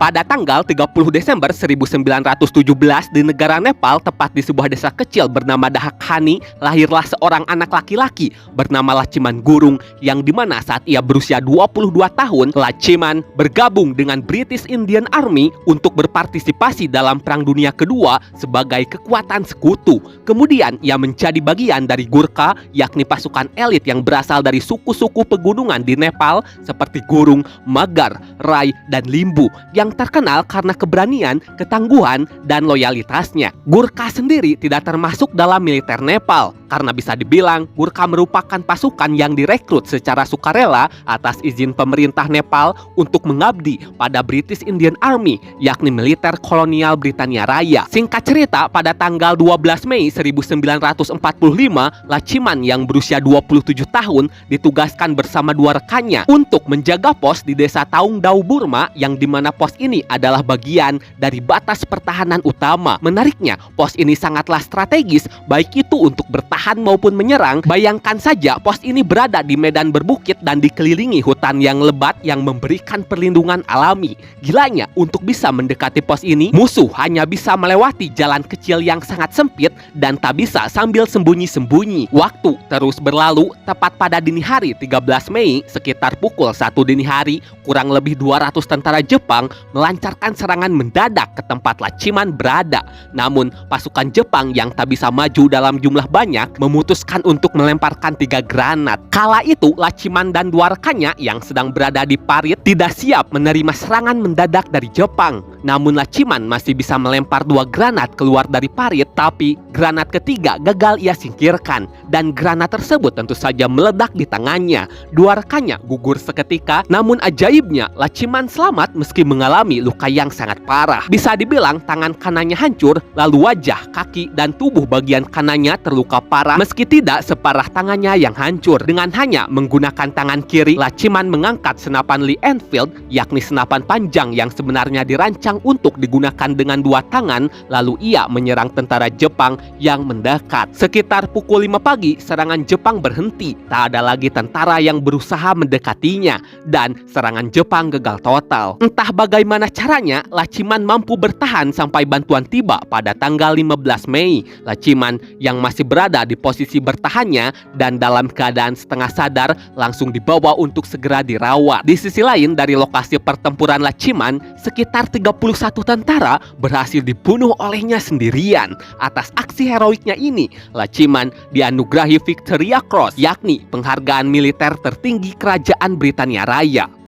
Pada tanggal 30 Desember 1917 di negara Nepal, tepat di sebuah desa kecil bernama Dahakhani, lahirlah seorang anak laki-laki bernama Lachiman Gurung, yang dimana saat ia berusia 22 tahun, Lachiman bergabung dengan British Indian Army untuk berpartisipasi dalam Perang Dunia Kedua sebagai kekuatan sekutu. Kemudian ia menjadi bagian dari Gurkha, yakni pasukan elit yang berasal dari suku-suku pegunungan di Nepal seperti Gurung, Magar, Rai, dan Limbu, yang terkenal karena keberanian, ketangguhan, dan loyalitasnya. Gurkha sendiri tidak termasuk dalam militer Nepal, karena bisa dibilang Gurkha merupakan pasukan yang direkrut secara sukarela atas izin pemerintah Nepal untuk mengabdi pada British Indian Army, yakni militer kolonial Britania Raya. Singkat cerita, pada tanggal 12 Mei 1945, Lachiman yang berusia 27 tahun ditugaskan bersama dua rekannya untuk menjaga pos di desa Taung Dau Burma, yang dimana pos ini adalah bagian dari batas pertahanan utama. Menariknya, pos ini sangatlah strategis, baik itu untuk bertahan maupun menyerang. Bayangkan saja, pos ini berada di medan berbukit dan dikelilingi hutan yang lebat yang memberikan perlindungan alami. Gilanya, untuk bisa mendekati pos ini, musuh hanya bisa melewati jalan kecil yang sangat sempit dan tak bisa sambil sembunyi-sembunyi. Waktu terus berlalu. Tepat pada dini hari 13 Mei, sekitar pukul 1 dini hari, kurang lebih 200 tentara Jepang melancarkan serangan mendadak ke tempat Lachiman berada. Namun, pasukan Jepang yang tak bisa maju dalam jumlah banyak memutuskan untuk melemparkan 3 granat. Kala itu, Lachiman dan dua rekannya yang sedang berada di parit tidak siap menerima serangan mendadak dari Jepang. Namun Lachiman masih bisa melempar 2 granat keluar dari parit, tapi granat ketiga gagal ia singkirkan, dan granat tersebut tentu saja meledak di tangannya. Dua rekannya gugur seketika, namun ajaibnya Lachiman selamat meski mengalami luka yang sangat parah. Bisa dibilang tangan kanannya hancur, lalu wajah, kaki, dan tubuh bagian kanannya terluka parah meski tidak separah tangannya yang hancur. Dengan hanya menggunakan tangan kiri, Lachiman mengangkat senapan Lee Enfield, yakni senapan panjang yang sebenarnya dirancang untuk digunakan dengan 2 tangan, lalu ia menyerang tentara Jepang yang mendekat. Sekitar pukul 5 pagi, serangan Jepang berhenti. Tak ada lagi tentara yang berusaha mendekatinya, dan serangan Jepang gagal total. Entah bagaimana caranya, Lachiman mampu bertahan sampai bantuan tiba pada tanggal 15 Mei. Lachiman yang masih berada di posisi bertahannya dan dalam keadaan setengah sadar langsung dibawa untuk segera dirawat. Di sisi lain, dari lokasi pertempuran Lachiman, sekitar 31 tentara berhasil dibunuh olehnya sendirian. Atas aksi heroiknya ini, Lachiman dianugerahi Victoria Cross, yakni penghargaan militer tertinggi Kerajaan Britania Raya.